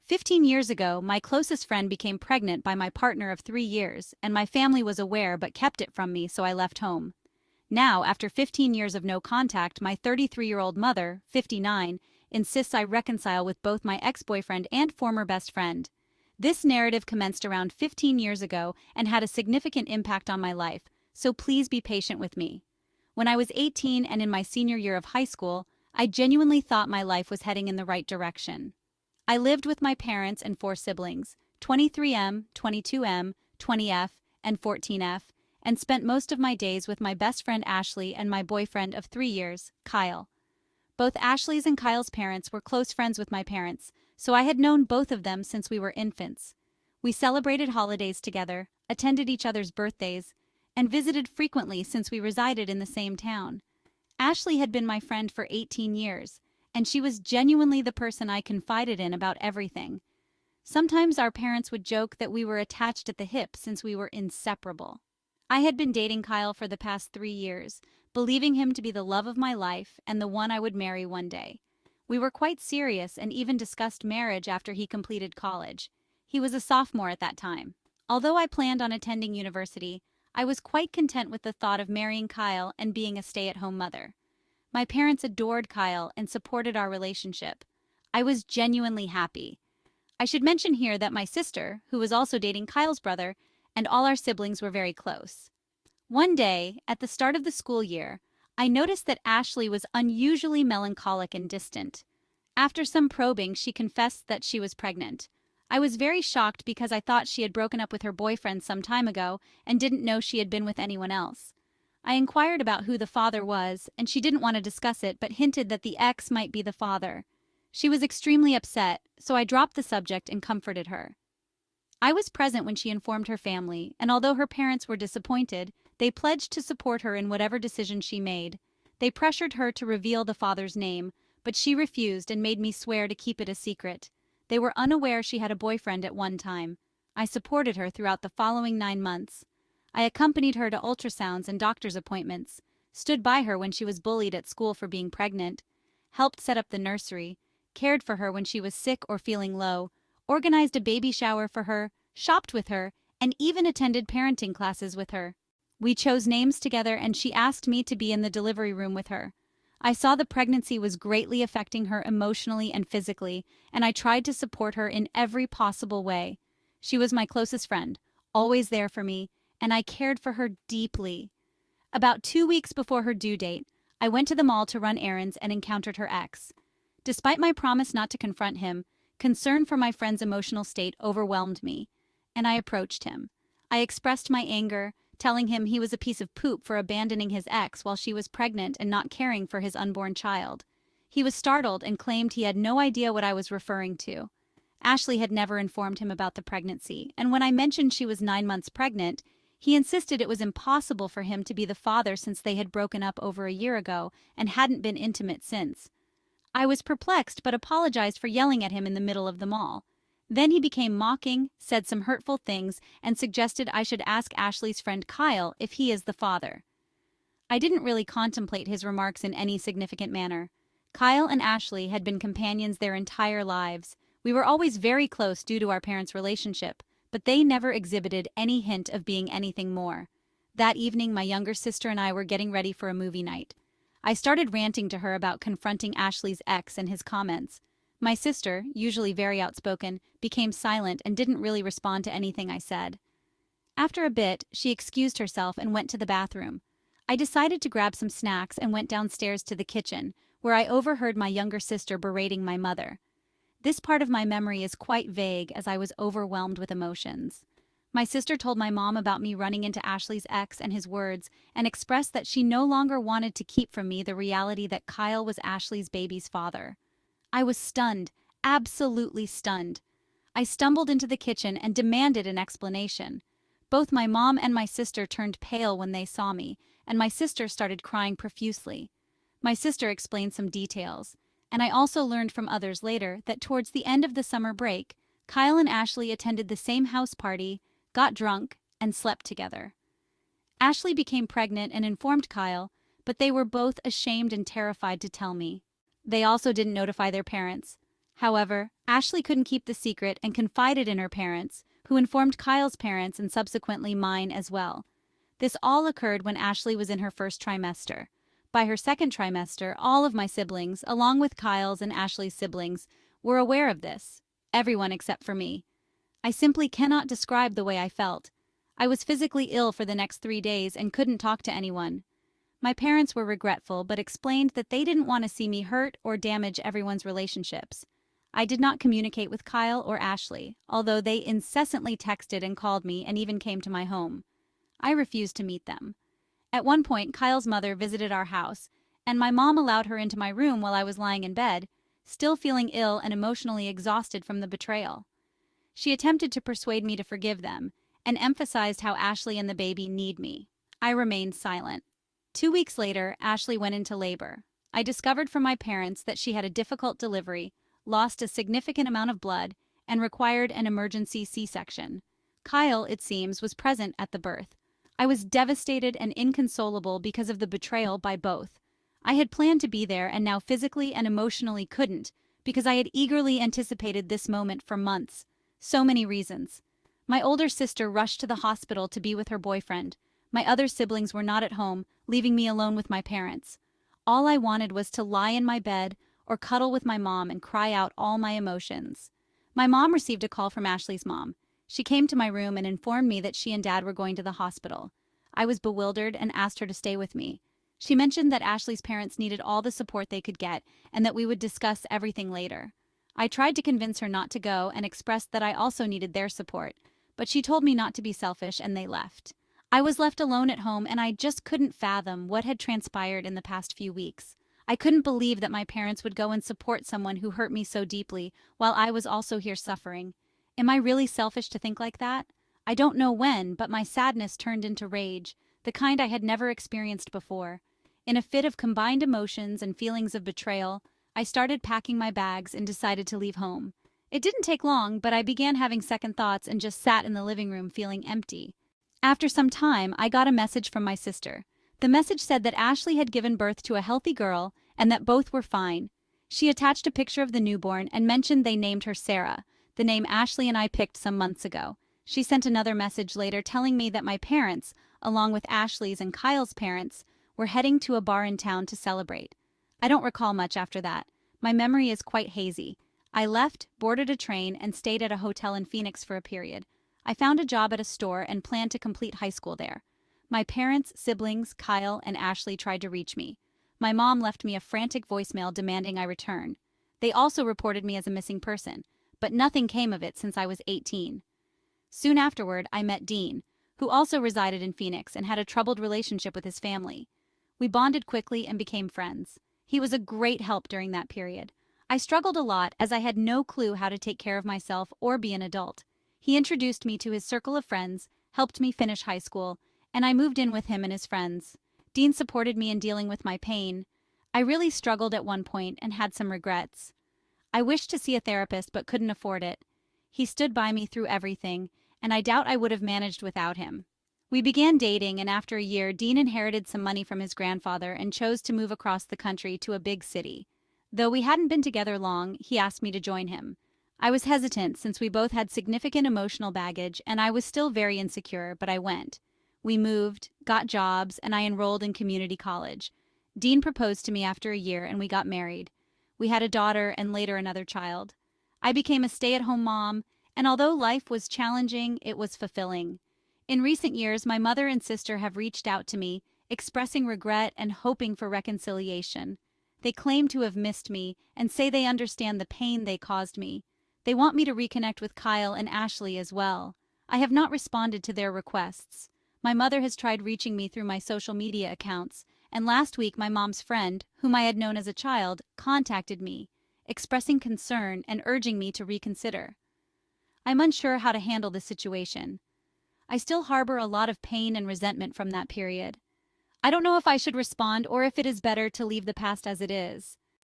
15 years ago, my closest friend became pregnant by my partner of 3 years, and my family was aware but kept it from me, so I left home. Now, after 15 years of no contact, my 33-year-old mother, 59, insists I reconcile with both my ex-boyfriend and former best friend. This narrative commenced around 15 years ago and had a significant impact on my life, so please be patient with me. When I was 18 and in my senior year of high school, I genuinely thought my life was heading in the right direction. I lived with my parents and four siblings, 23M, 22M, 20F, and 14F, and spent most of my days with my best friend Ashley and my boyfriend of 3 years, Kyle. Both Ashley's and Kyle's parents were close friends with my parents, so I had known both of them since we were infants. We celebrated holidays together, attended each other's birthdays, and visited frequently since we resided in the same town. Ashley had been my friend for 18 years, and she was genuinely the person I confided in about everything. Sometimes our parents would joke that we were attached at the hip since we were inseparable. I had been dating Kyle for the past 3 years, believing him to be the love of my life and the one I would marry one day. We were quite serious and even discussed marriage after he completed college. He was a sophomore at that time. Although I planned on attending university, I was quite content with the thought of marrying Kyle and being a stay-at-home mother. My parents adored Kyle and supported our relationship. I was genuinely happy. I should mention here that my sister, who was also dating Kyle's brother, and all our siblings were very close. One day, at the start of the school year, I noticed that Ashley was unusually melancholic and distant. After some probing, she confessed that she was pregnant. I was very shocked because I thought she had broken up with her boyfriend some time ago and didn't know she had been with anyone else. I inquired about who the father was, and she didn't want to discuss it but hinted that the ex might be the father. She was extremely upset, so I dropped the subject and comforted her. I was present when she informed her family, and although her parents were disappointed, they pledged to support her in whatever decision she made. They pressured her to reveal the father's name, but she refused and made me swear to keep it a secret. They were unaware she had a boyfriend at one time. I supported her throughout the following 9 months. I accompanied her to ultrasounds and doctor's appointments, stood by her when she was bullied at school for being pregnant, helped set up the nursery, cared for her when she was sick or feeling low, organized a baby shower for her, shopped with her, and even attended parenting classes with her. We chose names together and she asked me to be in the delivery room with her. I saw the pregnancy was greatly affecting her emotionally and physically, and I tried to support her in every possible way. She was my closest friend, always there for me, and I cared for her deeply. About 2 weeks before her due date, I went to the mall to run errands and encountered her ex. Despite my promise not to confront him, concern for my friend's emotional state overwhelmed me, and I approached him. I expressed my anger, telling him he was a piece of poop for abandoning his ex while she was pregnant and not caring for his unborn child. He was startled and claimed he had no idea what I was referring to. Ashley had never informed him about the pregnancy, and when I mentioned she was 9 months pregnant, he insisted it was impossible for him to be the father since they had broken up over a year ago and hadn't been intimate since. I was perplexed but apologized for yelling at him in the middle of the mall. Then he became mocking, said some hurtful things, and suggested I should ask Ashley's friend Kyle if he is the father. I didn't really contemplate his remarks in any significant manner. Kyle and Ashley had been companions their entire lives. We were always very close due to our parents' relationship, but they never exhibited any hint of being anything more. That evening, my younger sister and I were getting ready for a movie night. I started ranting to her about confronting Ashley's ex and his comments. My sister, usually very outspoken, became silent and didn't really respond to anything I said. After a bit, she excused herself and went to the bathroom. I decided to grab some snacks and went downstairs to the kitchen, where I overheard my younger sister berating my mother. This part of my memory is quite vague as I was overwhelmed with emotions. My sister told my mom about me running into Ashley's ex and his words and expressed that she no longer wanted to keep from me the reality that Kyle was Ashley's baby's father. I was stunned, absolutely stunned. I stumbled into the kitchen and demanded an explanation. Both my mom and my sister turned pale when they saw me, and my sister started crying profusely. My sister explained some details, and I also learned from others later that towards the end of the summer break, Kyle and Ashley attended the same house party, got drunk, and slept together. Ashley became pregnant and informed Kyle, but they were both ashamed and terrified to tell me. They also didn't notify their parents. However, Ashley couldn't keep the secret and confided in her parents, who informed Kyle's parents and subsequently mine as well. This all occurred when Ashley was in her first trimester. By her second trimester, all of my siblings, along with Kyle's and Ashley's siblings, were aware of this. Everyone except for me. I simply cannot describe the way I felt. I was physically ill for the next 3 days and couldn't talk to anyone. My parents were regretful but explained that they didn't want to see me hurt or damage everyone's relationships. I did not communicate with Kyle or Ashley, although they incessantly texted and called me and even came to my home. I refused to meet them. At one point, Kyle's mother visited our house, and my mom allowed her into my room while I was lying in bed, still feeling ill and emotionally exhausted from the betrayal. She attempted to persuade me to forgive them, and emphasized how Ashley and the baby need me. I remained silent. 2 weeks later, Ashley went into labor. I discovered from my parents that she had a difficult delivery, lost a significant amount of blood, and required an emergency C-section. Kyle, it seems, was present at the birth. I was devastated and inconsolable because of the betrayal by both. I had planned to be there and now physically and emotionally couldn't, because I had eagerly anticipated this moment for months. So many reasons. My older sister rushed to the hospital to be with her boyfriend. My other siblings were not at home, leaving me alone with my parents. All I wanted was to lie in my bed or cuddle with my mom and cry out all my emotions. My mom received a call from Ashley's mom. She came to my room and informed me that she and Dad were going to the hospital. I was bewildered and asked her to stay with me. She mentioned that Ashley's parents needed all the support they could get and that we would discuss everything later. I tried to convince her not to go and expressed that I also needed their support, but she told me not to be selfish and they left. I was left alone at home and I just couldn't fathom what had transpired in the past few weeks. I couldn't believe that my parents would go and support someone who hurt me so deeply while I was also here suffering. Am I really selfish to think like that? I don't know when, but my sadness turned into rage, the kind I had never experienced before. In a fit of combined emotions and feelings of betrayal, I started packing my bags and decided to leave home. It didn't take long, but I began having second thoughts and just sat in the living room feeling empty. After some time, I got a message from my sister. The message said that Ashley had given birth to a healthy girl and that both were fine. She attached a picture of the newborn and mentioned they named her Sarah, the name Ashley and I picked some months ago. She sent another message later telling me that my parents, along with Ashley's and Kyle's parents, were heading to a bar in town to celebrate. I don't recall much after that. My memory is quite hazy. I left, boarded a train, and stayed at a hotel in Phoenix for a period. I found a job at a store and planned to complete high school there. My parents, siblings, Kyle, and Ashley tried to reach me. My mom left me a frantic voicemail demanding I return. They also reported me as a missing person, but nothing came of it since I was 18. Soon afterward, I met Dean, who also resided in Phoenix and had a troubled relationship with his family. We bonded quickly and became friends. He was a great help during that period. I struggled a lot as I had no clue how to take care of myself or be an adult. He introduced me to his circle of friends, helped me finish high school, and I moved in with him and his friends. Dean supported me in dealing with my pain. I really struggled at one point and had some regrets. I wished to see a therapist but couldn't afford it. He stood by me through everything, and I doubt I would have managed without him. We began dating, and after a year, Dean inherited some money from his grandfather and chose to move across the country to a big city. Though we hadn't been together long, he asked me to join him. I was hesitant since we both had significant emotional baggage and I was still very insecure, but I went. We moved, got jobs, and I enrolled in community college. Dean proposed to me after a year and we got married. We had a daughter and later another child. I became a stay-at-home mom, and although life was challenging, it was fulfilling. In recent years, my mother and sister have reached out to me, expressing regret and hoping for reconciliation. They claim to have missed me and say they understand the pain they caused me. They want me to reconnect with Kyle and Ashley as well. I have not responded to their requests. My mother has tried reaching me through my social media accounts, and last week my mom's friend, whom I had known as a child, contacted me, expressing concern and urging me to reconsider. I'm unsure how to handle this situation. I still harbor a lot of pain and resentment from that period. I don't know if I should respond or if it is better to leave the past as it is.